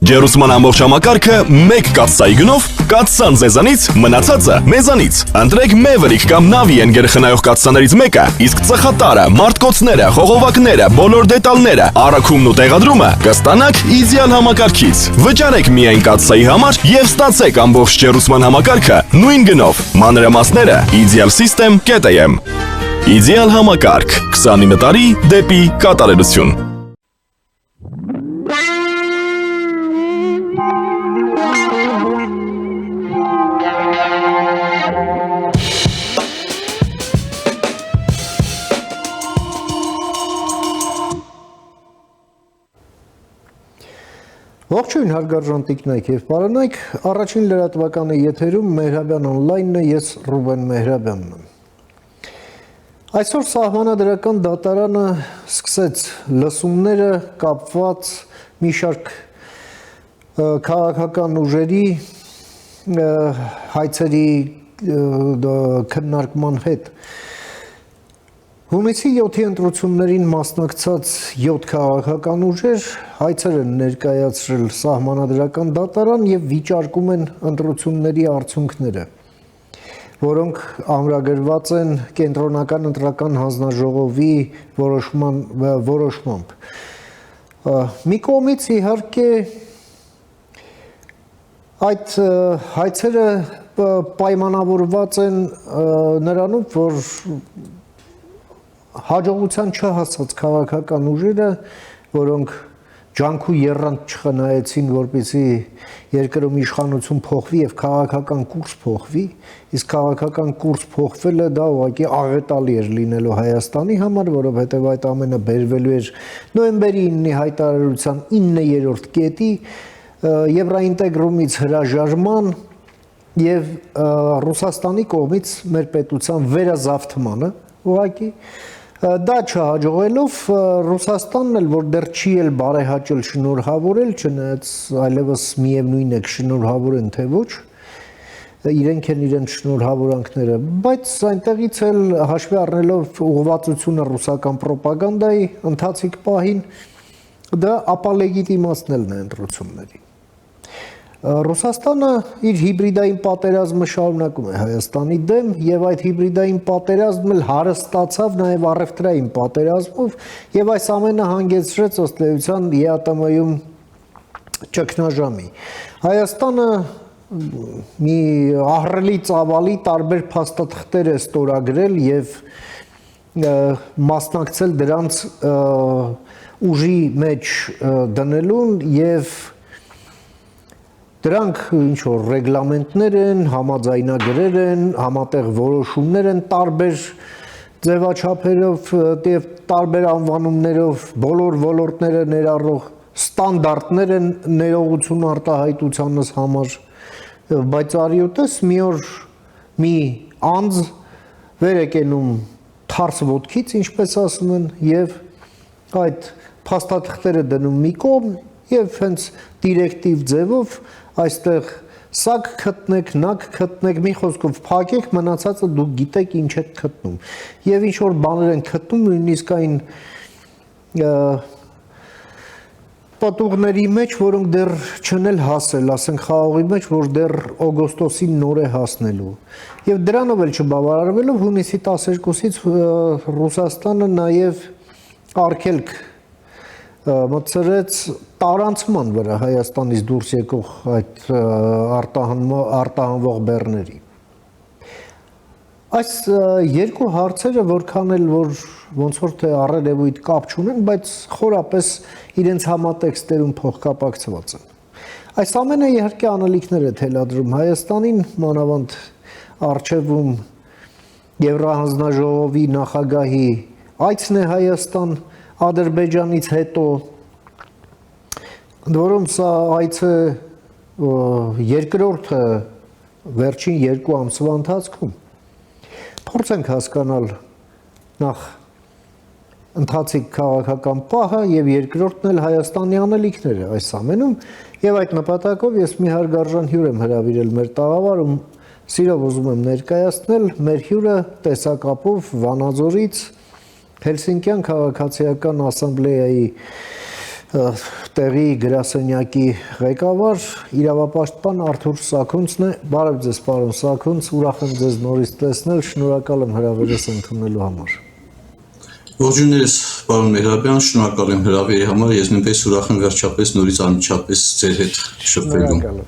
Ջերուսման ամբողջ համակարգը մեկ կաթսայի գնով կաթսան ձեզանից, մնացածը մեզանից։ Ընտրեք Maverick կամ Navi ընկերխնայող կաթսաներից մեկը, իսկ ծխատարը, մարտկոցները, խողովակները, բոլոր դետալները, առաքումն ու տեղադրումը կստանաք իդեալ համակարգից։ Վճարեք միայն կաթսայի համար եւ ստացեք ամբողջ ջերուսման համակարգը նույն գնով։ Մանրամասները idealsystem.am Իդեալ համակարգ 29 տարի դեպի կատարելություն։ Ողջույն հարգարժան տիկնայք եւ պարոնայք, առաջին լրատվականի եթերում Մեհրաբյան on-line-ը, ես Ռուբեն Մեհրաբյանն եմ։ Այսօր Սահմանադրական դատարանը սկսեց լսումները կապված մի շարք քաղաքական ուժերի հայցերի քննարկման հետ։ Հունիսի 7-ի ընտրություններին մասնակցած 7 քաղաքական ուժեր հայցեր են ներկայացրել Սահմանադրական դատարան եւ վիճարկում են ընտրությունների արդյունքները, որոնք ամրագրված են Կենտրոնական ընտրական հանձնաժողովի որոշմամբ։ Մի կողմից իհարկե այդ հայցերը պայմանավորված են նրանով, որ հաջողության չհասած քաղաքական ուժերը, որոնք ջանք ու եռանդ չխնայեցին, որպեսզի երկրում իշխանություն փոխվի եւ քաղաքական կուրս փոխվի, իսկ քաղաքական կուրս փոխվելը դա ուղղակի աղետալի էր լինելու Հայաստանի համար, որովհետեւ այդ ամենը բերվելու էր նոյեմբերի 9-ի հայտարարության 9-րդ կետի Եվրաինտեգրումից հրաժարման եւ Ռուսաստանի կողմից մեր պետության վերազավթմանը, ուղղակի դա չհաջողելով Ռուսաստանն էլ, որ դեռ չի էլ բարեհաճել շնորհավորել, չնայած այլևս միևնույն է կշնորհավորեն թե ոչ, իրենք են իրենց շնորհավորանքները, բայց այնտեղից էլ հաշվի առնելով ուղղվածությունը ռուսական պրոպագանդայի ընթացիկ պահին, դա ապալեգիտիմացնելն է ընտրությունների։ Ռուսաստանը իր հիբրիդային պատերազմը շարունակում է Հայաստանի դեմ եւ այդ հիբրիդային պատերազմն էլ հարստացավ նաեւ առևտրային պատերազմով եւ այս ամենը հանգեցրեց ըստ էության ԵԱՏՄ-ում ճգնաժամի։ Հայաստանը մի ահռելի ծավալի տարբեր փաստաթղթեր է ստորագրել եւ մասնակցել դրանց ուժի մեջ դնելուն եւ դրանք ինչ որ ռեգլամենտներ են, համաձայնագրեր են, համատեղ որոշումներ են տարբեր ձևաչափերով եւ տարբեր անվանումներով, բոլոր ոլորտները ներառող ստանդարտներ են ներողություն արտահայտությանս համար, բայց արիուտես մի օր մի անձ վեր է կենում թարս ոտքից, ինչպես ասում են, եւ այդ փաստաթղթերը դնում մի կողմ եւ հենց դիրեկտիվ ձևով այստեղ սակ գտնեք, նակ գտնեք, մի խոսքով փակեք, մնացածը դուք գիտեք ինչ եք գտնում։ Եվ ինչ որ բաներ են գտնում, նույնիսկ այն պատուղների մեջ, որոնք դեռ չեն էլ հասել, ասենք խաղողի մեջ, որ դեռ օգոստոսին նոր է հասնելու։ Եվ դրանով էլ չբավարարվելով հունիսի 12-ից Ռուսաստանը նաև արգելք մտցրեց տարանցման վրա Հայաստանից դուրս եկող այդ արտահանվող բեռների։ Այս երկու հարցերը որքան էլ որ ոնց որ թե առերևույթ կապ չունեն, բայց խորապես իրենց համատեքստերում փոխկապակցված են։ Այս ամենը իհարկե անելիքներ է թելադրում Հայաստանին, մանավանդ առջևում Եվրահանձնաժողովի նախագահի այցն է Հայաստան Ադրբեջանից հետո, ընդ որում սա այցը երկրորդը վերջին 2 ամսվա ընթացքում։ Փորձենք հասկանալ նախ ընթացիկ քաղաքական պահը եւ երկրորդն էլ Հայաստանի անելիքները այս ամենում եւ այդ նպատակով ես մի հարգարժան հյուր եմ հրավիրել մեր տաղավարում, սիրով ուզում եմ ներկայացնել մեր հյուրը տեսակապով Վանաձորից Հելսինկյան քաղաքացիական ասամբլեայի տեղի գրասենյակի ղեկավար իրավապաշտպան Արթուր Սաքունցն է։ Բարև ձեզ, պարոն Սաքունց, ուրախ եմ ձեզ նորից տեսնել, շնորհակալ եմ հրավերս ընդունելու համար։ Ողջույններս, պարոն Մեհրաբյան, շնորհակալ եմ հրավերի համար, ես նույնպես ուրախ եմ վերջապես նորից անմիջապես ձեր հետ շփվելու։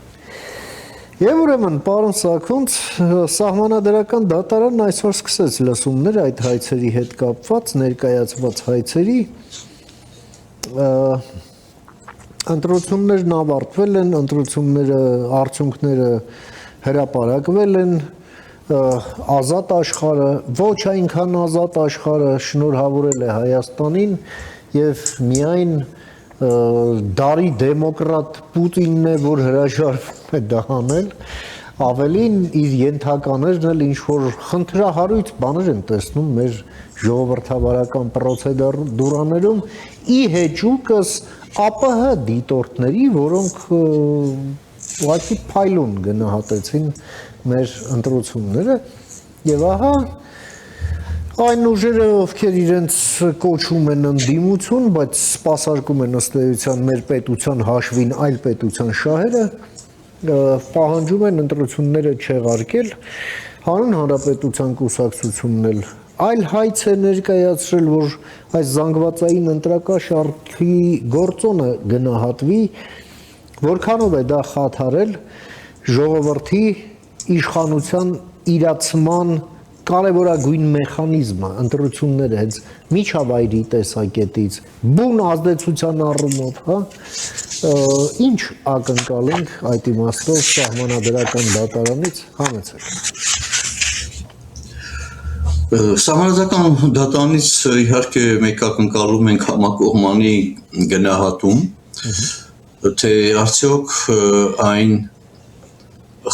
Եվ ուրեմն, պարոն Սաքունց, Սահմանադրական դատարանն այսօր սկսեց լսումներ այդ հայցերի հետ կապված, ներկայացված հայցերի, ընտրություններն ավարտվել են, ընտրությունները, արդյունքները հրապարակվել են, ազատ աշխարհը, ոչ այնքան ազատ աշխարհը շնորհավորել է Հայաստանին եւ միայն դարի դեմոկրատ Պուտինն է, որ հրաժարվում է դա անել, ավելին իր ենթականերն էլ ինչ-որ խնդրահարույց բաներ են տեսնում մեր ժողովրդավարական պրոցեդուրաներում, ի հեճուկս ԱՊՀ դիտորդների, որոնք ուղղակի փայլուն գնահատեցին մեր ընտրությունները, եւ ահա այն ուժերը, ովքեր իրենց կոչում են ընդդիմություն, բայց սպասարկում են ըստ էության մեր պետության հաշվին այլ պետության շահերը, պահանջում են ընտրությունները չեղարկել, հանուն հանրապետության կուսակցությունն էլ այլ հայց է ներկայացրել, որ այս զանգվածային ընտրակաշառքի գործոնը գնահատվի, որքանով է դա խաթարել ժողովրդի իշխանության իրացման կարևորագույն մեխանիզմը, ընտրությունները հենց միջավայրի տեսակետից, բուն ազդեցության առումով, հա, ինչ ակնկալենք այդ իմաստով Սահմանադրական դատարանից համեցեք։ Սահմանադրական դատարանից իհարկե մենք ակնկալում ենք համակողմանի գնահատում, թե արդյոք այն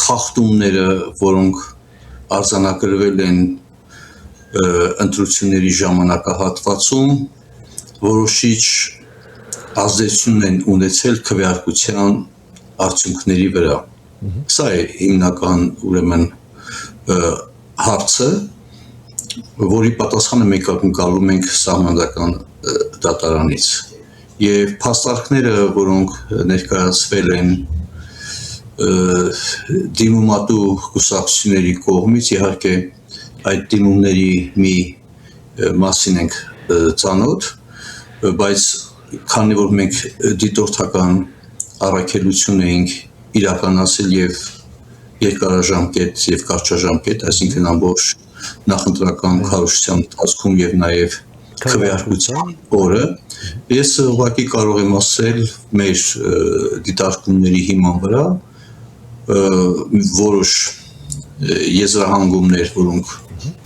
խախտումները, որոնք արձանագրվել են ընտրությունների ժամանակահատվածում, որոշիչ ազդեցություն են ունեցել քվեարկության արդյունքների վրա։ Սա է հիմնական ուրեմն հարցը, որի պատասխանը մենք ակնկալում ենք Սահմանադրական դատարանից։ Եվ փաստարկները, որոնք ներկայացվել են դիմումատու կուսակցությունների կողմից, իհարկե այդ դիմումների մի մասին ենք ծանոթ, բայց քանի որ մենք դիտորդական առաքելություն էինք իրականացել եւ երկարաժամկետ եւ կարճաժամկետ, այսինքն ամբողջ նախընտրական քարոզչության ընթացքում եւ նաեւ քվեարկության օրը, ես ուղղակի կարող եմ ասել մեր դիտարկումների հիման վրա որոշ եզրահանգումներ, որոնք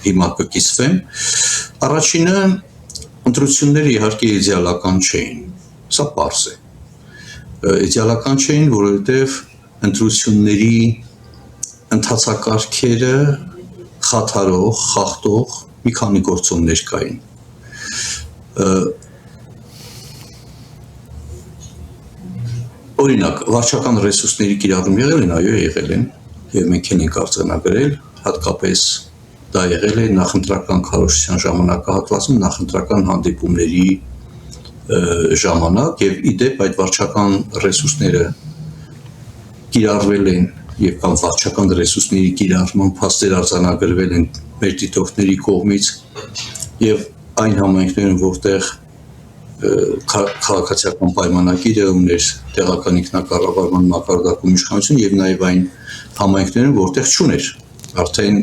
հիմա կկիսվեն։ Առաջինը, ընտրությունները իհարկե իդեալական չէին, սա պարզ է։ Իդեալական չէին, որովհետև ընտրությունների ընթացակարգերը խաթարող, խախտող մի քանի գործոններ կային։ Օրինակ, վարչական ռեսուրսների կիրառում եղել են, այո, եղել են, եւ մենք ենք արձանագրել, հատկապես դա եղել է նախընտրական քարոզչության ժամանակահատվածում, նախընտրական հանդիպումների ժամանակ, եւ իդեպ այդ վարչական ռեսուրսները կիրառվել են եւ կամ վարչական ռեսուրսների կիրառման փաստեր արձանագրվել են մեր դիտորդների կողմից եւ այն համայնքներում, որտեղ քաղաքացիական պայմանագիրը ուներ տեղական ինքնակառավարման մակարդակում իշխանություն եւ նաեւ այն համայնքներում, որտեղ չուներ արդեն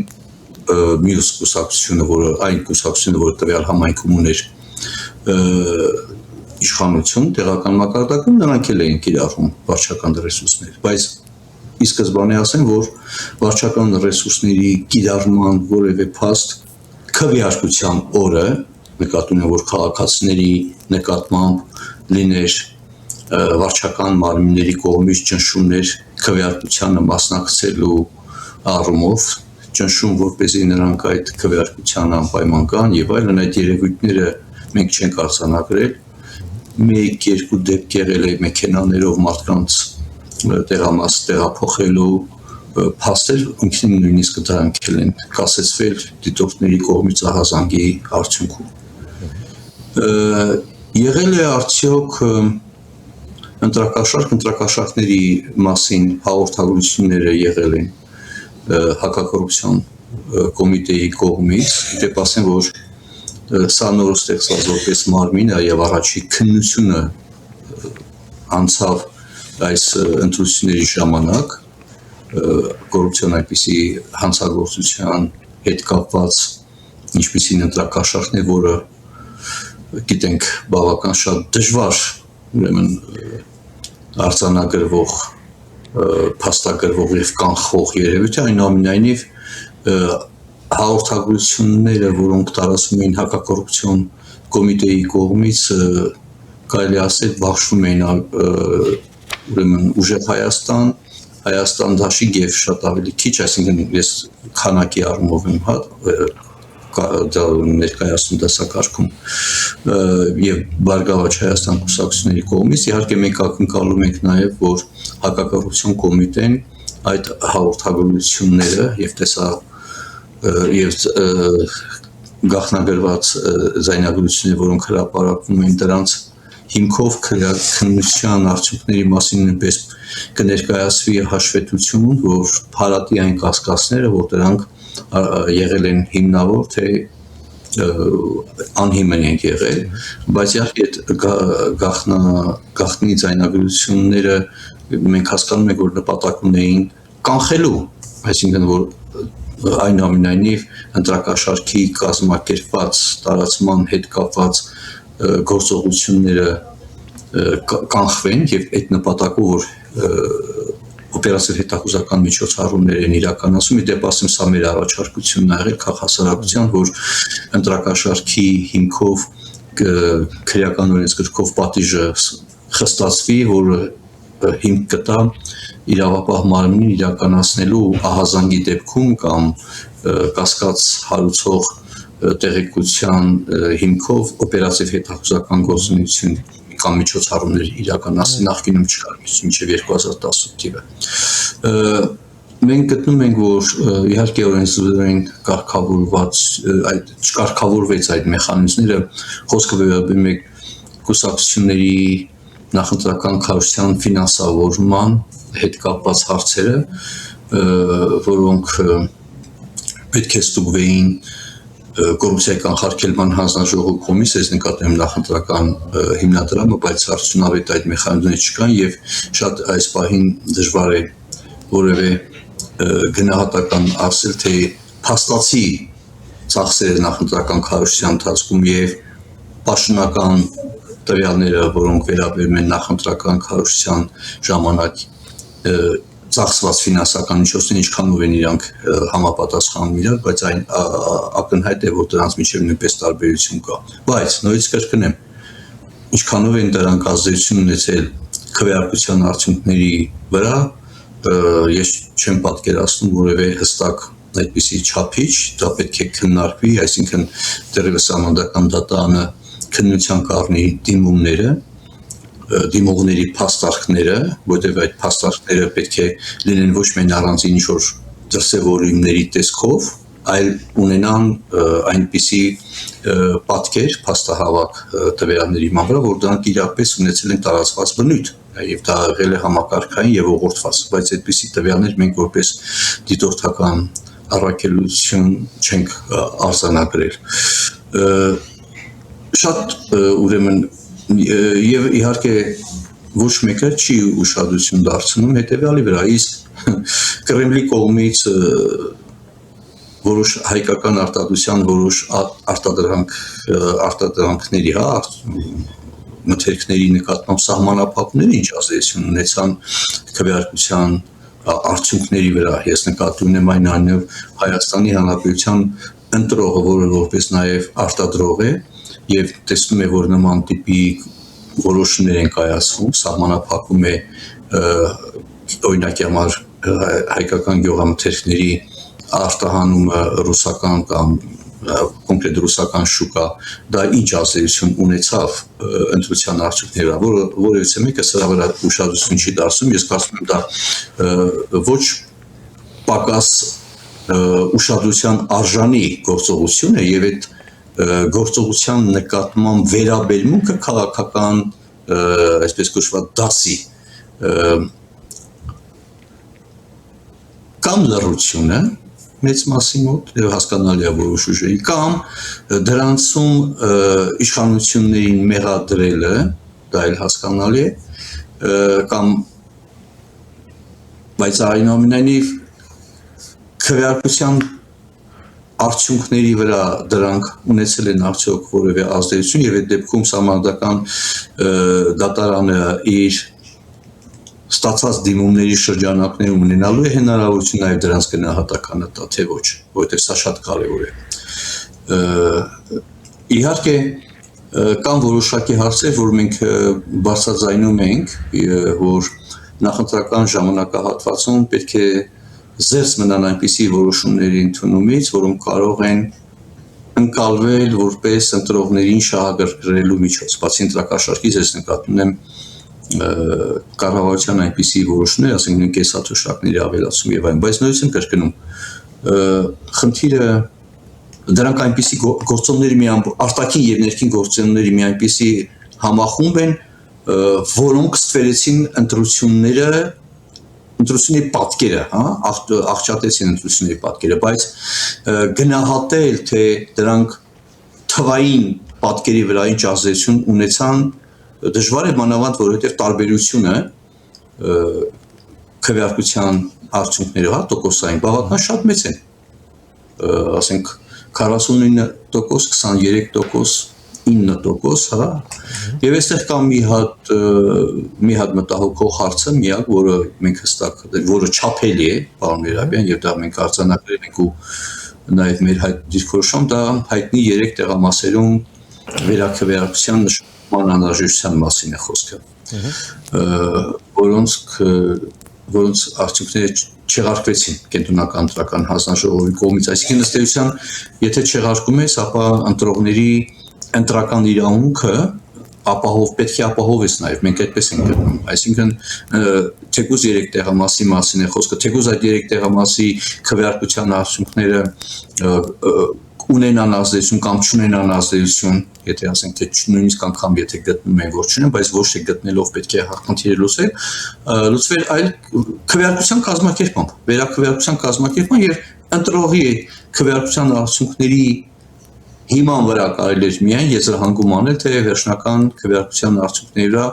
մյուս կուսակցությունը, որը այն կուսակցությունը, որը տվյալ համայնքում ուներ իշխանություն տեղական մակարդակում, նրանք էլ էին կիրառում վարչական ռեսուրսներ, բայց ի սկզբանե ասեմ, որ վարչական ռեսուրսների կիրառման որևէ փաստ քվեարկության օրը նկատում եմ, որ քաղաքացիների նկատմամբ լիներ վարչական մարմինների կողմից ճնշումներ քվեարկությանը մասնակցելու առումով, ճնշում, որպեսզի նրանք այդ քվեարկության անպայման գան եւ այլն, այդ երևույթները մենք չենք արձանագրել։ Մեկ-երկու դեպք եղել է մեքենաներով մարդկանց տեղափոխելու փաստեր, ինքնին նույնիսկ դրանք են կասեցվել դիտորդների կողմից ահազանգի արդյունքում։ Եղել է արդյոք ընտրակաշարքների մասին հաղորդագրությունները եղել են հակակոռուպցիոն կոմիտեի կողմից, դեպ ասեմ, որ սա նոր ստեղծված որպես մարմին եւ առաջի քննությունը անցավ այս ընտրությունների ժամանակ կոռուպցիոն այդպիսի հանցագործության հետ կապված ինչպիսին ընտրակաշարքն է, որը գիտենք բավական շատ դժվար ուրեմն արձանագրվող, փաստագրվող եւ կանխող երևույթ է, այնուամենայնիվ հաղորդագրությունները, որոնք տարածվում էին հակակոռուպցիոն կոմիտեի կողմից, կարելի ասել բաշխում էին ուրեմն ուժեղ Հայաստան դաշինք եւ շատ ավելի քիչ, այսինքն ես քանակի առումով եմ ներկայացնում դասակարգում եւ Բարգավաճ Հայաստան կուսակցությունների կողմից, իհարկե մենք ակնկալում ենք նաեւ, որ հակակոռուպցիոն կոմիտեն այդ հաղորդագրությունները եւ գաղտնագրված ձայնագրությունները, որոնք հրապարակվում են, դրանց հիմքով քննության արդյունքների մասին նույնպես կներկայացվի հաշվետվություն, որ փարատի այն կասկածները, որ դրանք եղել են հիմնավոր, թե անհիմն են եղել, բայց իհարկե գաղտնի ձայնագրությունները մենք հասկանում ենք, որ նպատակ ունեին կանխելու, այսինքն որ այնուամենայնիվ ընտրակաշարքի կազմակերպված տարածման հետ կապված գործողությունները կանխվեն եւ այդ նպատակով որ օպերատիվ հետախուզական միջոցառումներ են իրականացում, իդեպ ասեմ սա մեր առաջարկությունն ա եղել քաղաքասարակության, որ ընտրակաշարքի հիմքով քրեական օրենսգրքով պատիժը խստացվի, որը հիմք կտա իրավապահ մարմնին իրականացնելու ահազանգի դեպքում կամ կասկած հարուցող տեղեկության հիմքով օպերատիվ հետախուզական գործունեություն կամ միջոցառումներ իրականացնել նախկինում չկար, մինչև 2018 թիվը։ Մենք գտնում ենք, որ իհարկե օրենսդրորեն չկարգավորվեց այդ մեխանիզմները, խոսքը վերաբերում է կուսակցությունների նախընտրական քարոզության ֆինանսավորման հետ կապված հարցերը, որոնք պետք է ստուգվեին կոռուպցիայի կանխարգելման հանձնաժողովի կողմից, ես նկատում եմ նախընտրական հիմնադրամը, բայց արդյունավետ այդ մեխանիզմները չկան եւ շատ այս պահին դժվար է որևէ գնահատական ասել, թե փաստացի ծախսերը նախընտրական քարոզության ընթացքում եւ պաշտոնական տվյալները, որոնք վերաբերում են նախընտրական քարոզության ժամանակ ծախսված ֆինանսական միջոցները ինչքանով են իրանք համապատասխանում իրար, բայց այն ակնհայտ է, որ դրանց միջև նույնպես տարբերություն կա։ Բայց նորից կրկնեմ, ինչքանով են դրանք ազդեցություն ունեցել քվեարկության արդյունքների վրա, ես չեմ պատկերացնում որևէ հստակ այդպիսի չափիչ, դա պետք է քննարկվի, այսինքն դեռևս Սահմանադրական դատարանը քննության կառնի դիմողների փաստարկները, որտեղ այդ փաստարկները պետք է լինեն ոչ միայն առանձին ինչ-որ դրսևորումների տեսքով, այլ ունենան այնպիսի պատկեր, փաստահավաք տվյալների մամրա, որ դրանք իրապես ունեցել են տարածված բնույթ, եւ դա եղել է համակարգային եւ ուղղորդված, բայց այդպիսի տվյալներ մենք որպես դիտորդական առաքելություն չենք արձանագրել։ Շատ ուրեմն եւ իհարկե ոչ մեկը չի ուշադրություն դարձնում հետեւյալի վրա, իսկ Կրեմլի կողմից որոշ հայկական արտադրության որոշ արտադրանքների, մթերքների նկատմամբ սահմանափակումները ինչ ազդեցություն ունեցան քվեարկության արդյունքների վրա, ես նկատի ունեմ այնուամենայնիվ Հայաստանի Հանրապետության ընտրողը, որը որպես նաև արտադրող է եւ տեսնում է, որ նման տիպի որոշումներ են կայացվում, սահմանափակում է օրինակի համար հայկական գյուղամթերքների արտահանումը ռուսական կամ կոնկրետ ռուսական շուկա, դա ինչ ազդեցություն ունեցավ ընտրության արդյունքների վրա, որը որևիցե մեկը սրա վրա ուշադրություն չի դարձնում, ես կարծում եմ դա ոչ պակաս ուշադրության արժանի գործողություն է եւ այդ գործողության նկատմամբ վերաբերմունքը քաղաքական այսպես կոչված դասի կամ լռությունը մեծ մասի մոտ եւ հասկանալի է որոշ ուժերի կամ դրանցում իշխանություններին մեղադրելը դա էլ հասկանալի է կամ բայց այնուամենայնիվ քվեարկության արդյունքների վրա դրանք ունեցել են արդյոք որևէ ազդեցություն եւ այդ դեպքում սահմանադրական դատարանը իր ստացած դիմումների շրջանակներում ունենալու է հնարավորություն նաև դրանց գնահատականը տա, թե ոչ, որովհետև սա շատ կարևոր է։ Իհարկե կան որոշակի հարցեր, որ մենք բարձրաձայնում ենք, որ նախընտրական ժամանակահատվածում պետք է զերծ մնան այնպիսի որոշումների ընդունումից, որոնք կարող են ընկալվել որպես ընտրողներին շահագրգռելու միջոց, բացի ընտրակաշարքից ես նկատում եմ կառավարության այնպիսի որոշումներ, ասենք կեսաթոշակների ավելացում եւ այլն, բայց նույնիսկ եմ կրկնում, խնդիրը դրանք այնպիսի գործոնների մի արտաքին եւ ներքին գործոնների մի այնպիսի համախումբ են, որոնք ստվերեցին ընտրությունների պատկերը, աղճատեցին ընտրությունների պատկերը, բայց գնահատել, թե դրանք թվային պատկերի վրա ինչ ազդեցություն ունեցան, դժվար է մանավանդ, որովհետև տարբերությունը քվեարկության արդյունքները, տոկոսային բավական շատ մեծ են, ասենք 49%, 23%, 9%, եւ այստեղ կա մի հատ մտահոգող հարցը, միակ, որը մենք հստակ, որը չափելի է, պարոն Միրաբյան, եւ դա մենք արձանագրել ենք ու նաեւ մեր դիրքորոշում, դա հայտնի 3 տեղամասերում վերաքվեարկության նշման անհրաժեշտության մասին է խոսքը, որոնց արդյունքները չեղարկվեցին կենտրոնական ընտրական հանձնաժողովի կողմից, այսինքն ըստ էության, եթե չեղարկում ես, ապա ընտրողների ընտրական իրավունքը պետք է ապահովես նաև, մենք այդպես ենք գտնում, այսինքն թեկուզ 3 տեղամասի մասին է խոսքը, թեկուզ այդ 3 տեղամասի քվեարկության արդյունքները ունենան ազդեցություն կամ չունենան ազդեցություն, եթե ասենք թե նույնիսկ անգամ եթե գտնում են որ չունեն, բայց ոչ թե գտնելով պետք է խնդիրը լուծվել այլ քվեարկության կազմակերպմամբ, վերաքվեարկության կազմակերպման եւ ընտրողի քվեարկության արդյունքների հիման վրա կարելի է միայն եզրահանգում անել, թե վերջնական քվեարկության արդյունքների վրա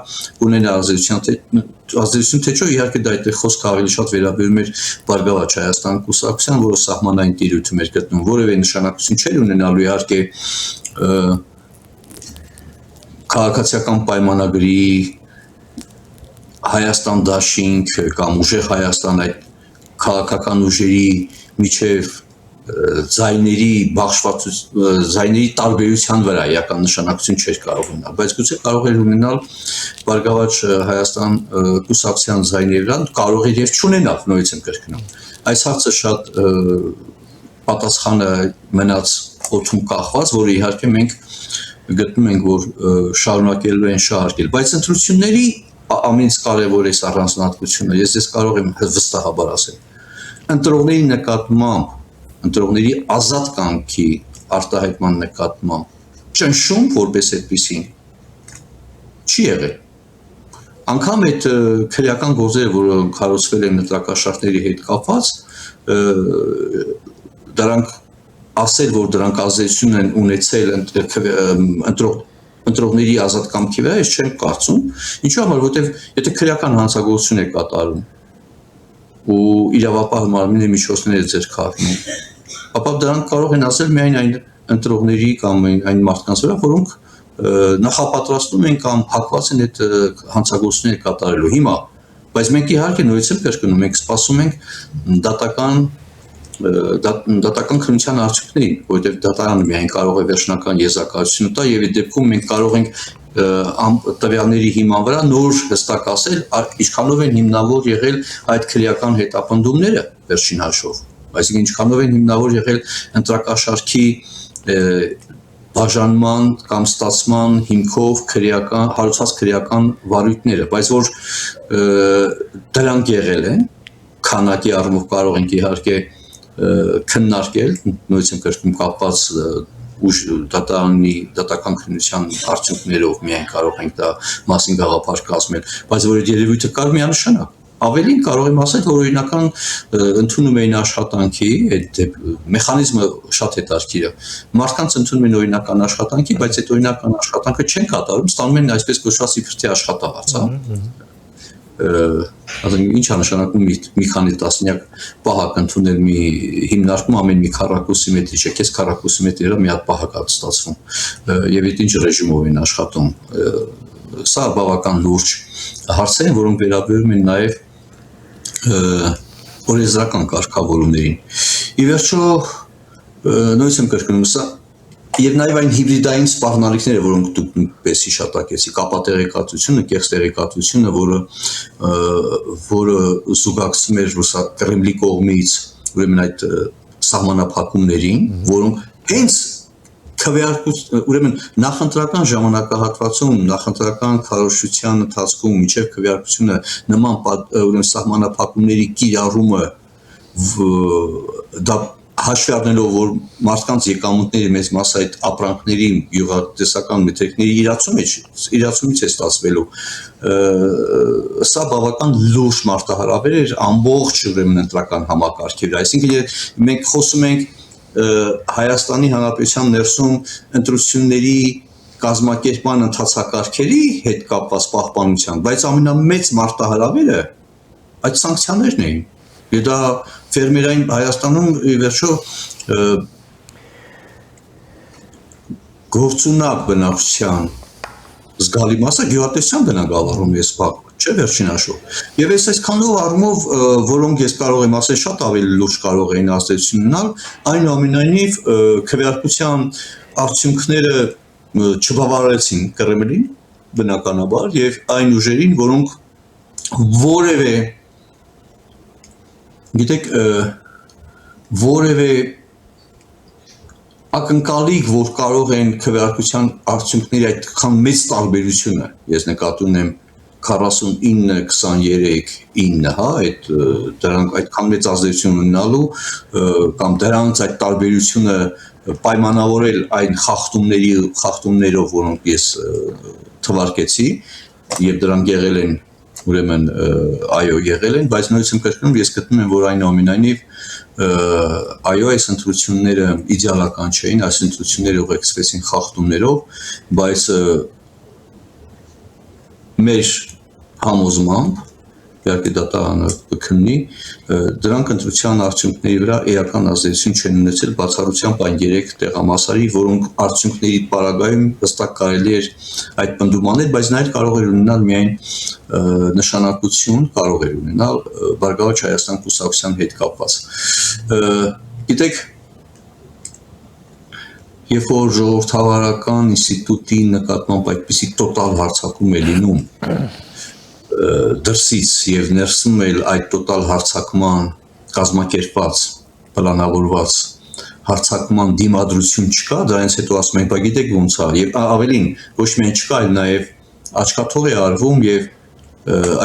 ունենա ազդեցություն թե չէ, իհարկե դա այդտեղ խոսքը ավելի շատ վերաբերում էր Բարգավաճ Հայաստան կուսակցության, որը սահմանային տիրույթում էր գտնում, որևէ նշանակություն չէր ունենալու իհարկե քաղաքացիական պայմանագրի Հայաստան դաշինք կամ ուժեղ Հայաստան այդ քաղաքական ուժերի միջև ձայների տարբերության վրա իրական նշանակություն չէր կարող ունենալ, բայց գուցե կարող էր ունենալ Բարգավաճ Հայաստան կուսակցության ձայների վրա, կարող էր եւ չունենալ, նույնիսկ եմ կրկնում։ Այս հարցը շատ պատասխանը մնաց օդում կախված, որը իհարկե մենք գտնում ենք, որ շարունակելու են շահարկել, բայց ընտրությունների ամենից կարևոր է առանձնահատկությունը, ես կարող եմ վստահաբար ասել, ընտրողների նկատմամբ ընտրողների ազատ կամքի արտահայտման նկատմամբ ճնշում որպես այդպիսին չի եղել։ Անգամ այդ քրեական գործերը, որը քարոզվել են ընտրակաշարքների հետ կապված, դրանք ասել, որ դրանք ազդեցություն են ունեցել ընտրողների ազատ կամքի վրա, ես չեմ կարծում, ինչու համար, որովհետև եթե քրեական հանցագործություն է կատարում ու իրավապահ մարմինի միջոցները ձեռք կառնում, ապա դրանք կարող են ասել միայն այն ընտրողների կամ այն մարդկանց վրա, որոնք նախապատրաստում են կամ հակված են այդ հանցագործությունները կատարելու հիմա, բայց մենք իհարկե նույնիսկ եմ կրկնում, մենք սպասում ենք դատական քննության արդյունքներին, որովհետև դատարանը միայն կարող է վերջնական եզրակացություն տա եւ այդ դեպքում մենք կարող ենք տվյալների հիման վրա նոր հստակ ասել, ինչքանով են հիմնավոր եղել այդ քրեական հետապնդումները վերջին հաշվով, այսինքն ինչքանով են հիմնավոր եղել ընտրակաշարքի բաժանման կամ ստացման հիմքով հարուցած քրեական վարույթները, բայց որ դրանք եղել են, քանակի առումով կարող ենք իհարկե քննարկել, նույնիսկ կրկնում կապված դատական քննության արդյունքներով միայն կարող ենք դա մասին գաղափար կազմել, բայց որ այդ երևույթը կար միանշանակ։ Ավելին կարող եմ ասել, որ օրինական ընդունում էին աշխատանքի, այդ մեխանիզմը շատ հետաքրքիր է։ Մարդկանց ընդունում են օրինական աշխատանքի, բայց այդ օրինական աշխատանքը չեն կատարում, ստանում են այսպես կոչված իբրտի աշխատավարձ, հա։ Ինչ է նշանակում մի քանի տասնյակ պահակ ընդունել մի հիմնարկում ամեն մի քառակուսի մետրի, չէ, քեզ քառակուսի մետրի մի հատ պահակ է ստացվում, եւ այդ ինչ ռեժիմով են աշխատում։ Սա բավական լուրջ հարցեր են, որոնք վերաբերում են նաեւ օրենսդրական կարգավորումներին։ Ի վերջո նույնիսկ եմ կրկնում սա եւ նաեւ այն հիբրիդային սպառնալիքները, որոնք դուք նույնպես հիշատակեցիք, կապատեղեկատվությունը, կեղտեղեկատվությունը, որը զուգակցում էր Կրեմլի կողմից ուրեմն այդ սահմանափակումներին, որոնք հենց ուրեմն նախընտրական ժամանակահատվածում, նախընտրական քարոզչության ընթացքում մինչև քվեարկությունը նման ուրեմն սահմանափակումների կիրառումը դա հաշվի առնելով, որ մարդկանց եկամուտների մեծ մասը այդ ապրանքների գյուղատնտեսական մեթերքների իրացումից է ստացվելու, սա բավական լուրջ մարտահրավեր էր ամբողջ ուրեմն ընտրական համակարգերի, այսինքն մենք խոսում ենք Հայաստանի Հանրապետության ներսում ընտրությունների կազմակերպման ընթացակարգերի հետ կապված պահպանության, բայց ամենամեծ մարտահրավերը այդ սանկցիաներն էին։ Եվ դա ֆերմերային Հայաստանում ի վերջո գործունակ բնակչության զգալի մասը գյուղատնտեսության բնակավարում է սպառնում, չէ՞ վերջին հաշվով։ Եվ այսքանով առումով, որոնք ես կարող եմ ասել շատ ավելի լուրջ կարող էին ազդեցություն ունենալ, այնուամենայնիվ քվեարկության արդյունքները չբավարարեցին Կրեմլին բնականաբար եւ այն ուժերին, որոնք որևէ գիտեք որևէ ակնկալիք, որ կարող են քվեարկության արդյունքների այդքան մեծ տարբերությունը, ես նկատի ունեմ 49-23-9, հա, դրանք այդքան մեծ ազդեցություն ունենալու կամ դրանց այդ տարբերությունը պայմանավորել այն խախտումներով, որոնք ես թվարկեցի, եւ դրանք եղել են ուրեմն այո եղել են, բայց նույնիսկ կրկնում ես գտնում եմ, որ այնուամենայնիվ այո այս ընտրությունները իդեալական չէին, այս ընտրությունները ուղեկցվեցին խախտումներով, բայց մեր համոզմամբ իհարկե դատարանը կքննի, դրանք ընտրության արդյունքների վրա էական ազդեցություն չեն ունեցել, բացառությամբ այն 3 տեղամասերի, որոնք արդյունքների պարագայում հստակ կարելի էր այդ պնդում անել, բայց նաև կարող էր ունենալ միայն նշանակություն, կարող էր ունենալ Բարգավաճ Հայաստան կուսակցության հետ կապված։ Գիտեք, երբ որ ժողովրդավարական ինստիտուտի նկատմամբ այդպիսի տոտալ հարձակում է լինում, դրսից եւ ներսում էլ այդ տոտալ հարձակման կազմակերպված, պլանավորված հարձակման դիմադրություն չկա, դրանից հետո ասում ենք, բայց գիտեք ոնց է, եւ ավելին ոչ միայն չկա, այլ նաեւ աչքաթող է արվում եւ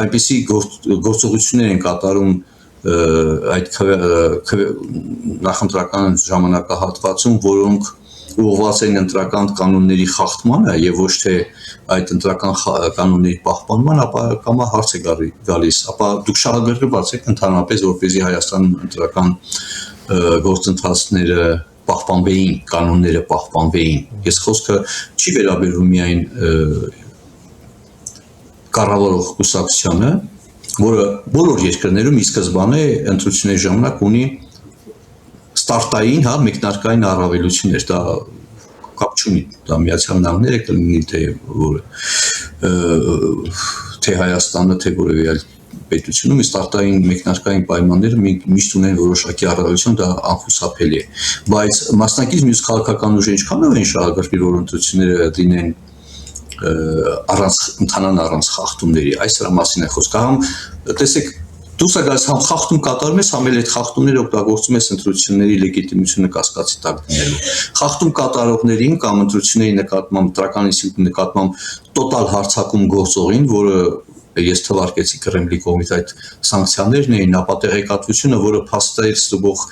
այնպիսի գործողություններ են կատարում այդ նախընտրական ժամանակահատվածում, որոնք ուղղված են ընտրական կանոնների խախտմանը եւ ոչ թե այդ ընտրական կանոնների պահպանման, ապա կամա հարց է գալիս, ապա դուք շահագրգռված եք ընդհանրապես, որպեսզի Հայաստանում ընտրական գործընթացները պահպանվեին, կանոնները պահպանվեին։ Ես խոսքը չի վերաբերվում միայն կառավարող կուսակցությանը, որը բոլոր երկրներում ի սկզբանե ընտրությունների ժամանակ ունի ստարտային, հա, մեկնարկային առավելություններ, դա կապ չունի, դա Միացյալ Նահանգները կլինի, թե Հայաստանը, թե որևէ այլ պետությունում, ստարտային մեկնարկային պայմանները միշտ ունեն որոշակի առավելություն, դա անխուսափելի է, բայց մասնակից մյուս քաղաքական ուժերը ինչքանով են շահագրգիռ, որ ընտրությունները լինեն ընդհանրան առանց խախտումների, այս դրա մասին է խոսքը, համ տեսեք դուս ագաս համ խախտում կատարում ես, համ էլ այդ խախտումները օգտագործում ես ընտրությունների լեգիտիմությունը կասկածի տակ դնելու։ Խախտում կատարողներին կամ ընտրությունների նկատմամբ, ընտրական ինստիտուտի նկատմամբ տոտալ հարձակում գործողին, որը ես թվարկեցի Կրեմլի կողմից այդ սանկցիաներն էին, ապատեղեկատվությունը, որը փաստեր ստուգող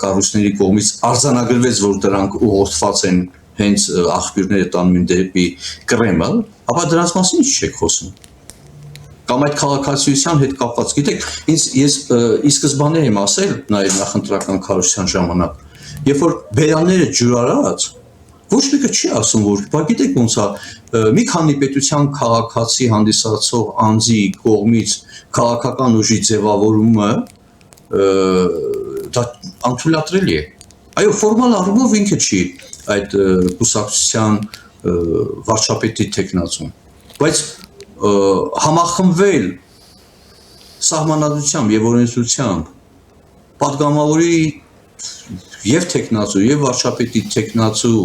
կառույցների կողմից արձանագրվեց, որ դրանք ուղղորդված են հենց աղբյուրները տանում են դեպի Կրեմլ, ապա դրանց մասին ինչ չեք խոսում։ Կամ այդ քաղաքացիության հետ կապված, գիտեք, ես ի սկզբանե եմ ասել նաև նախընտրական քարոզության ժամանակ, երբ որ բերանները ջուրարած, ոչ մեկը չի ասում, որ բա գիտեք ոնց է, մի քանի պետության քաղաքացի հանդիսացող անձի կողմից քաղաքական ուժի ձևավորումը դա անթույլատրելի է։ Այո, ֆորմալ առումով ինքը չի այդ կուսակցության վարչապետի տեխնացում, բայց համախմբվել սահմանադրությամբ եւ օրենսդրությամբ պատգամավորի եւ տեխնացու եւ վարչապետի տեխնացու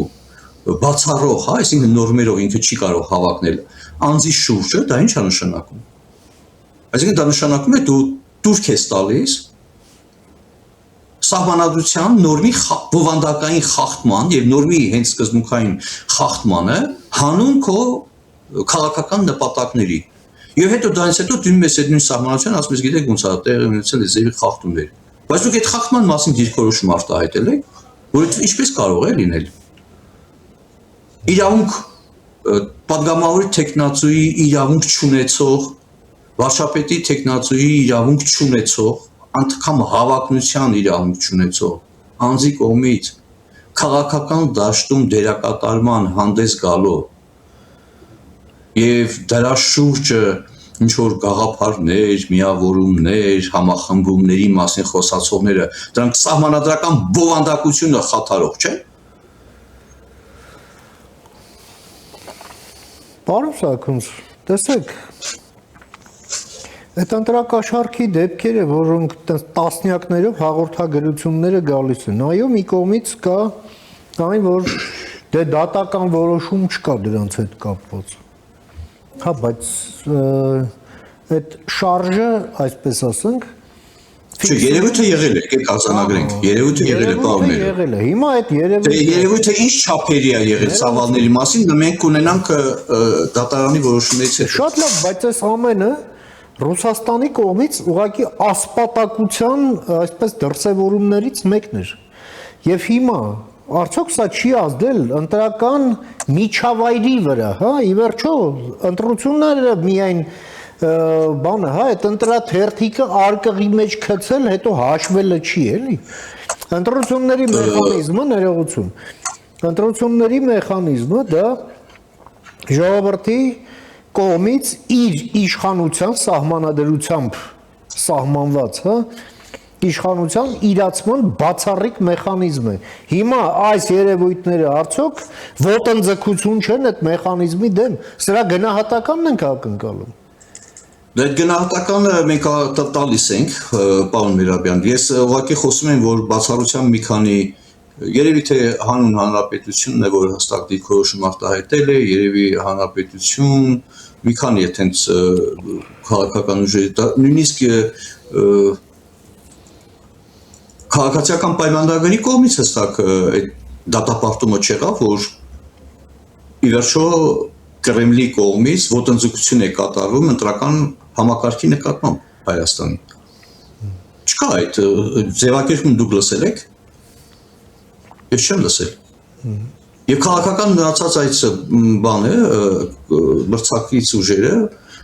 բացառող, հա, այսինքն նորմերով ինքը չի կարող հավակնել անձի շուրջը, դա ինչ է նշանակում։ Այսինքն դա նշանակում է դու դուրք ես տալիս սահմանադրության նորմի բովանդակային խախտման եւ նորմի հենց սկզբունքային խախտմանը հանուն քո քաղաքական նպատակների։ Եվ հետո դրանից հետո դիմում ես այդ նույն սահմանադրության, ասում ես գիտեք ոնց է տեղի ունեցել է ձևի խախտումներ։ Բայց դուք այդ խախտման մասին դիրքորոշում արտահայտել եք, որ ինչպես կարող է լինել։ Իրավունք պատգամավորի տեխնացուի իրավունք չունեցող, վարչապետի տեխնացուի իրավունք չունեցող, անդամ հավակնության իրավունք չունեցող անձի կողմից քաղաքական դաշտում դերակատարման հանդես գալով եւ դրա շուրջը ինչ որ գաղափարներ, միավորումներ, համախմբումների մասին խոսացողները, դրանք սահմանադրական բովանդակությունը խաթարող չէ։ Պարոն Սարգսյան, տեսեք, այդ ընտրակաշառքի դեպքերը, որոնք տասնյակներով հաղորդագրությունները գալիս են, այո, մի կողմից կա այն, որ դե դատական որոշում չկա դրանց հետ կապված։ Հա, բայց այդ շարժը, այսպես ասենք, Չէ, երևույթը եղել է, եկեք արձանագրենք, երևույթը եղել է, պարոններ։ Եղել է, հիմա այդ երևույթը Երևույթը ինչ չափերի է եղել ցավալների մասին, մենք կունենանք դատարանի որոշումներից հետո։ Շատ լավ, բայց այս ամենը Ռուսաստանի կողմից ուղղակի ասպատակության, այսպես դրսևորումներից մեկն էր։ Եվ հիմա արդյոք սա չի ազդել ընտրական միջավայրի վրա, հա, ի վերջո ընտրությունները միայն բանը, հա, այդ ընտրաթերթիկը արկղի մեջ գցել, հետո հաշվելը չի, էլի։ Ընտրությունների մեխանիզմը ներողություն։ Ընտրությունների մեխանիզմը դա ժողովրդի կողմից իր իշխանության սահմանադրությամբ սահմանված, հա, իշխանության իրացման բացառիկ մեխանիզմ է։ Հիմա այս երևույթները արդյոք ոտնձգություն չեն այդ մեխանիզմի դեմ, սրա գնահատականն ենք ակնկալում։ Դա գնահատականը մենք տալիս ենք, պարոն Միրաբյան, ես ուղղակի խոսում եմ, որ բացառությամբ մի քանի երևի թե հանուն հանրապետությունն է, որ հստակ դիրքորոշում արտահայտել է, երևի հանրապետություն, մի քանի է տենց քաղաքական ուժերի, նույնիսկ քաղաքացիական պայմանագրի կողմից հստակ այդ դատապարտումը չեղավ, որ ի վերջո Կրեմլի կողմից ոտնձգություն է կատարվում ընտրական համակարգի նկատմամբ Հայաստանի։ Չկա այդ ձևակերպում դուք լսել եք։ Ես չեմ լսել։ Եվ քաղաքական մնացած այդ բանը մրցակից ուժերը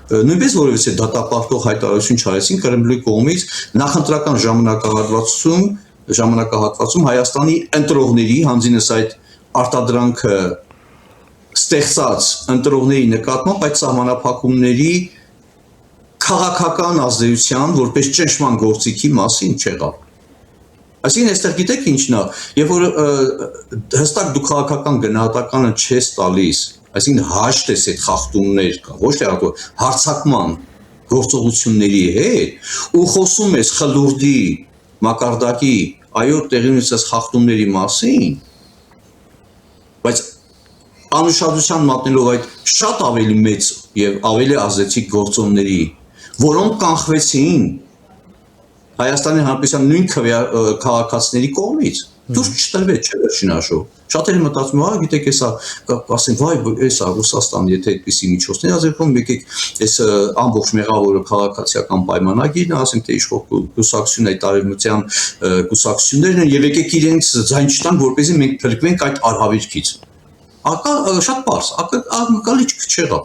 նույնպես որևէ դատապարտող հայտարարություն չարեցին Կրեմլի կողմից նախընտրական ժամանակահատվածում Հայաստանի ընտրողների հանձինս այդ արտադրանքը ստեղծած ընտրողների նկատմամբ այդ սահմանափակումների քաղաքական ազդեցության որպես ճնշման գործիքի մասին չեղավ։ Այսինքն այստեղ գիտեք ինչն է, երբ որ հստակ դու քաղաքական գնահատականը չես տալիս, այսինքն հաշտ ես այդ խախտումներ կա, ոչ թե հարձակման գործողությունների հետ, ու խոսում ես խլուրդի մակարդակի այո տեղի ունեցած խախտումների մասին, բայց անուշադրության մատնելով այդ շատ ավելի մեծ եւ ավելի ազդեցիկ գործոնների, որոնք կանխվեցին Հայաստանի Հանրապետության նույն քաղաքացիների կողմից դուրս չտրվեց, չէ՞ վերջին հաշվով։ Շատերը մտածում են, գիտեք, էսա ասեն, վայ, էսա Ռուսաստան, եթե այդպիսի միջոցներ ազերվում, եկեք, այս ամբողջ մեղավորը քաղաքացիական պայմանագիրն է, ասենք թե իշխող կուսակցությունն այդ արևմտյան կուսակցություններն են, եւ եկեք իրենց ձայն չտան, որպեսզի մենք փրկվենք այդ արհավիրքից։ Ակա շատ པարզ, ակնկալի չեղավ։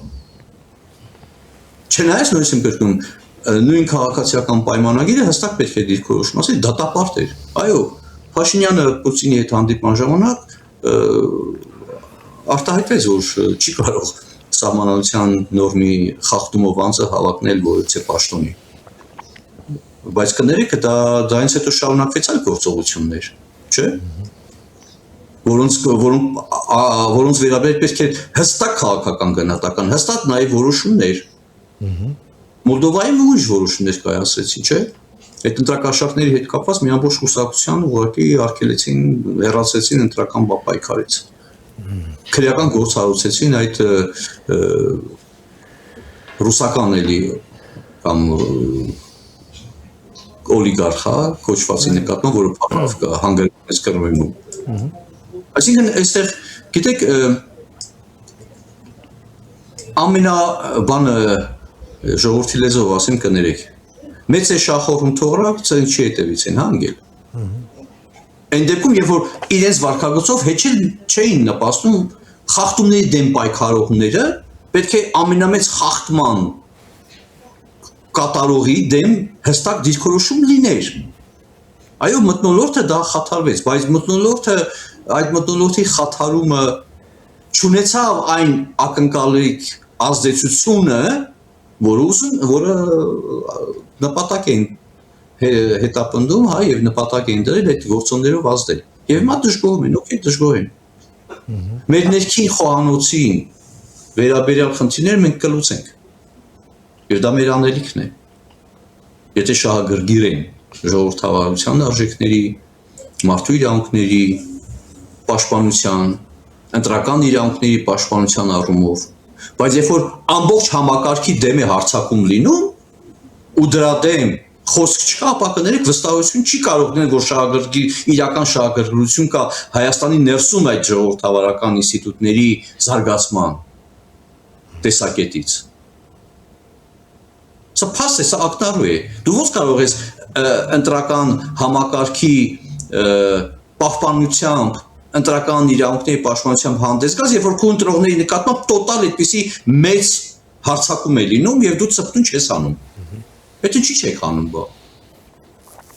Չնայած նույնիսկ եմ կրկնում, նույն քաղաքացիական պայմանագիրը հստակ պետք է դիրքորոշում, ասի դատապարտ էր։ Այո, Փաշինյանը Պուտինի հետ հանդիպման ժամանակ արտահայտվեց, որ չի կարող սահմանադրության նորմի խախտումով անձը հավակնել որևէ պաշտոնի։ Բայց կներեք, դրանից հետո շարունակվեց այլ գործողություններ, չէ՞։ Որոնց վերաբերյալ պետք է հստակ քաղաքական գնահատական, հստակ նաև որոշումներ։ Մոլդովայում ուրիշ որոշումներ կայացրեցին, չէ՞։ Այդ ընտրակաշառքների հետ կապված մի ամբողջ կուսակցության ուղղակի արգելեցին, հեռացրեցին ընտրական պայքարից։ Քրեական գործ հարուցեցին այդ ռուսական էլի կամ օլիգարխա կոչվածի նկատմամբ, որը հանգրվեց Կրեմլում։ Այսինքն այստեղ, գիտեք, ամենաբանը ժողովրդի լեզվով ասեմ կներեք, մեծ է շախորում թողրակ, ծեն չի հետևից են հանգել։ Այն դեպքում, երբ որ իրենց վարքագծով հեչել չէին նպաստում խախտումների դեմ պայքարողները, պետք է ամենամեծ խախտման կատարողի դեմ հստակ դիրքորոշում լիներ։ Այո, մթնոլորտը դա խաթարվեց, բայց այդ մթնոլորտի խաթարումը չունեցավ այն ակնկալիք ազդեցությունը, որը նպատակ են հետապնդում, հա, եւ նպատակ են դրել այդ գործոններով ազդել։ Եվ հիմա դժգոհում են, օքեյ, դժգոհ են։ Մեր ներքին խոհանոցին վերաբերյալ խնդիրները մենք կլուծենք։ Եվ դա մեր անելիքն է։ Եթե շահագրգիռ են ժողովրդավարության արժեքների, մարդու իրավունքների պաշտպանության, ընտրական իրավունքների պաշտպանության առումով, բայց երբ որ ամբողջ համակարգի դեմ է հարձակում լինում ու դրա դեմ խոսք չկա, ապա կներեք վստահություն չի կարող լինել, որ իրական շահագրգռություն կա Հայաստանի ներսում այդ ժողովրդավարական ինստիտուտների զարգացման տեսակետից։ Սա փաստ է, սա ակնառու է։ Դու ո՞նց կարող ես ընտրական համակարգի պահպանությամբ, ընտրական իրավունքների պաշտպանությամբ հանդես գաս, երբ որ քո ընտրողների նկատմամբ տոտալ այդպիսի մեծ հարձակում է լինում եւ դու ծպտուն չես անում։ Այդ ինչի՞ չեք անում բա։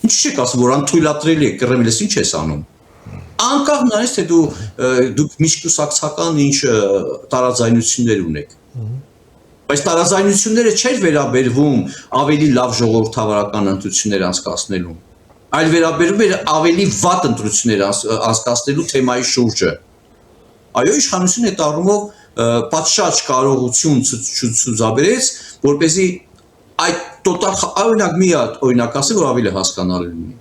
Ինչի՞ չեք ասում, որ անթույլատրելի է Կրեմլից ինչ ես անում։ Անկախ նրանից թե դուք միջկուսակցական ինչ տարաձայնություններ ունեք։ Բայց տարաձայնությունները չէր վերաբերվում ավելի լավ ժողովրդավարական ընտրություններ անցկացնելուն, այլ վերաբերում էր ավելի վատ ընտրություններ անցկացնելու թեմայի շուրջը։ Այո, իշխանությունը այդ առումով պատշաճ կարողություն ցուցաբերեց, որպեսզի այդ տոտալ օրինակ մի հատ օրինակ ասեմ, որ ավելի հասկանալի լինի։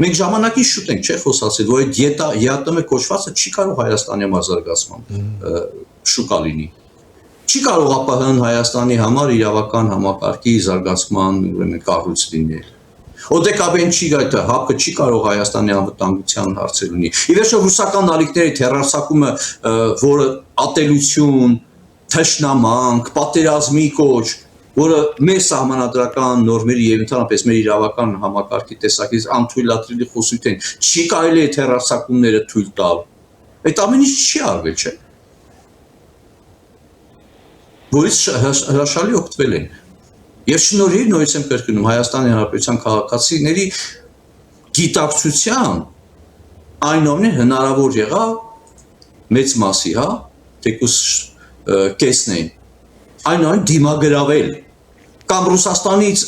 Մենք ժամանակին շուտ ենք, չէ՞ խոսացել, որ այդ ԵԱՏՄ կոչվածը չի կարող Հայաստանի համազարգացման շուկա լինի։ Չի կարող ԱՊՀ-ն Հայաստանի համար իրավական համակարգի զարգացման ուրեմն կառույց լինել։ ՕԴԿԲ-ն չի գայթը ՀԱՊԿ չի կարող Հայաստանի անվտանգության հարցեր ունի։ Ի վերջո ռուսական ալիքների թերարսակումը, որը ատելություն, թշնամանք, պատերազմի կոչ, որը մեր սահմանադրական նորմերի եւ ընդհանրապես մեր իրավական համակարգի տեսակետից անթույլատրելի խոսույթ են, չի կարելի է թերարսակումները թույլ տալ։ Այդ ամեն ինչ չի արվել, չէ՞։ Որից հրաշալի օգտվել են։ Եվ շնորհիվ նույնիսկ եմ կրկնում Հայաստանի Հանրապետության քաղաքացիների գիտակցության այնուամենայն հնարավոր եղավ մեծ մասի, հա, թեկուզ կեսն են, այնուամենայն դիմագրավել կամ Ռուսաստանից,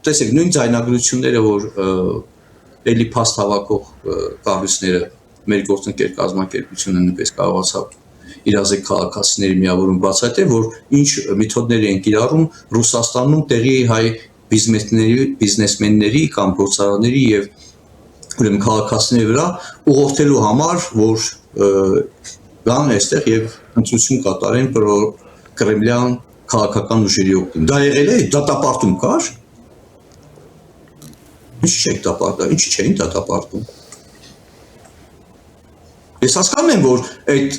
տեսեք, նույն ձայնագրությունները, որ էլի փաստ հավաքող կառույցները մեր գործընկեր կազմակերպությունը նույնպես կարողացավ իրազեկ քաղաքացիների միավորում բացատրել, որ ինչ մեթոդներ են կիրառում Ռուսաստանում տեղի հայ բիզնեսմենների կամ գործարանների եւ ուրեմն քաղաքացիների վրա ուղղորդելու համար, որ գան այստեղ եւ ընտրություն կատարեն կրեմլյան քաղաքական ուժերի օգտին։ Դա եղել է, դատապարտում կար։ Ինչի՞ չեք դատապարտում, ինչի՞ չէին դատապարտում։ Ես հասկանում եմ, որ այդ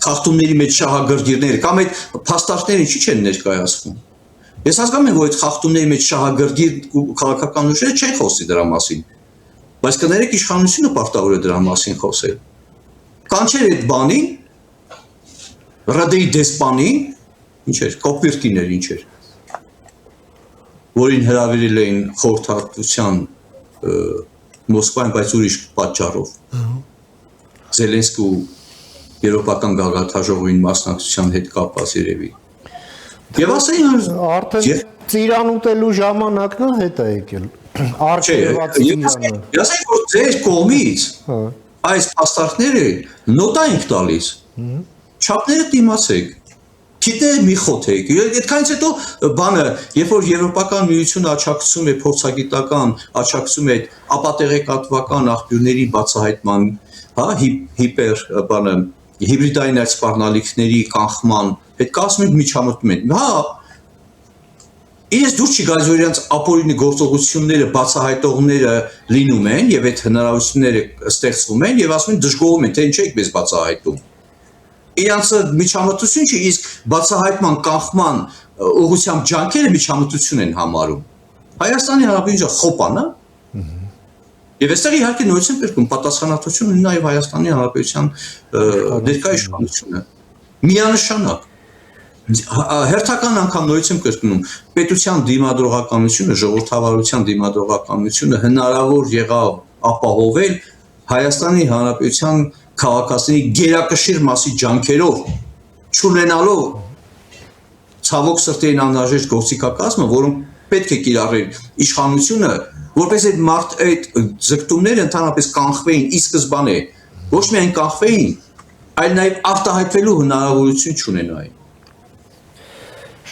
խախտումների մեջ շահագրգիռները կամ այդ փաստարկները ինչի՞ չեն ներկայացվում։ Ես հասկանում եմ, որ այդ խախտումների մեջ շահագրգիռ ու քաղաքական ուժերը չեն խոսի դրա մասին, բայց կներեք իշխանությունը պարտավոր է դրա մասին խոսել։ Կանչեր այդ բանին, ռադեի դեսպանին, ինչ էր, կոպիրտին էր, ինչ էր, որին հրավիրել էին խորհրդատվության Մոսկվայում, բայց ուրիշ պատճառով։ Զելենսկու եվրոպական գաղափարաժողովին մասնակցության հետ կապված երևի։ Եվ ասեն արդեն ծիրան ուտելու ժամանակն է հետ է եկել։ Արժեված ծիրանը։ Ես ասեմ, որ ձեր կողմից այս փաստարկները նոտա ենք տալիս։ Չափները դիմացեք։ Գիտե մի խոթեք։ Այդքանից հետո բանը, երբ որ Եվրոպական միությունը աջակցում է փորձագիտական, աջակցում է ապատեղեկատվական աղբյուրների բացահայտման, հա, հիպեր բանը, հիբրիդային այդ սպառնալիքների կանխման, այդ կազմում միջամտում են։ Հա, իրենց դուր չի գալիս, որ իրենց ապօրինի գործողությունները բացահայտողները լինում են եւ այդ հնարավորությունները ստեղծվում են եւ ասում են դժգոհում են, թե ինչ եք մեզ բացահայտում։ Իրանց միջամտություն չի, իսկ բացահայտման կանխման ուղղությամբ ջանքերը միջամտություն են համարում։ Հայաստանի Հանրապետությունը խոպան է։ Եվ այստեղ իհարկե նույնիսկ կրկնում պատասխանատվություն ունի նաև Հայաստանի Հանրապետության ներկայ իշխանությունը։ Միանշանակ։ Հերթական անգամ նույնիսկ կրկնում պետության դիմադրողականությունը, ժողովրդավարության դիմադրողականությունը հնարավոր եղավ ապահովել Հայաստանի Հանրապետության քաղաքացիների գերակշիռ մասի ջանքերով, չունենալով ցավոք սրտին անհրաժեշտ գործիքակազմը, որոնք պետք է կիրառել իշխանությունը, որպես այդ ձգտումները ընդհանրապես կանխվեին ի սկզբանե, ոչ միայն կանխվեին, այլ նաև արտահայտվելու հնարավորություն չունենային։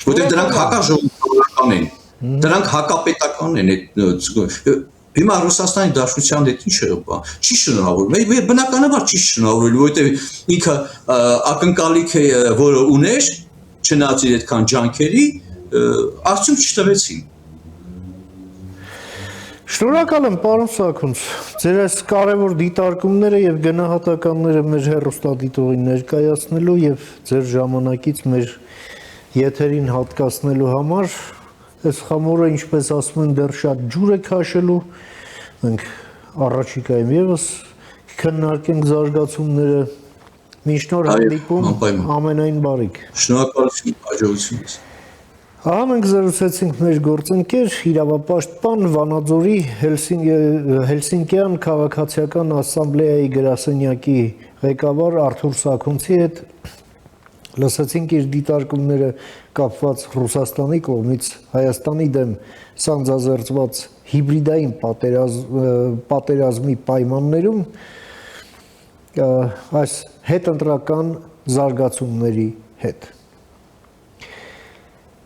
Որտեղ դրանք հակաժողովրդական են, դրանք հակապետական են այդ Հիմա Ռուսաստանի Դաշնության հետ ինչ է, չի շնորհավորվում։ Բնականաբար չի շնորհավորելու, որովհետև ինքը ակնկալիք է, որը ուներ, չնայած իր այդքան ջանքերի, արդյունք չտվեցին։ Շնորհակալ եմ, պարոն Սաքունց, ձեր այս կարևոր դիտարկումները եւ գնահատականները մեր հեռուստադիտողին ներկայացնելու եւ ձեր ժամանակից մեր եթերին հատկացնելու համար։ Այս խամորը, ինչպես ասում են, դեռ շատ ջուր է քաշելու, մենք առաջիկայում եւս քննարկենք զարգացումները, մինչ նոր հանդիպում, ամենայն բարիք։ Շնորհակալություն, հաջողությունից։ Ահա մենք զրուցեցինք մեր գործընկեր, իրավապաշտպան Վանաձորի Հելսինկյան քաղաքացիական ասամբլեայի գրասենյակի ղեկավար Արթուր Սաքունցի հետ, լսեցինք իր դիտարկումները կապված Ռուսաստանի կողմից Հայաստանի դեմ սանձազերծված հիբրիդային պատերազմի պայմաններում այս հետընտրական զարգացումների հետ։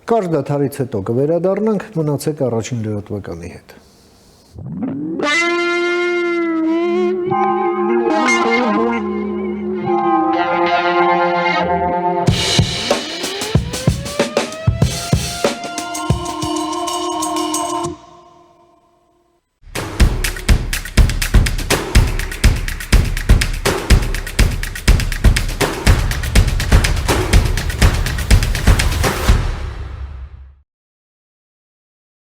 Կարճ դադարից հետո կվերադառնանք, մնացեք առաջին լրատվականի հետ։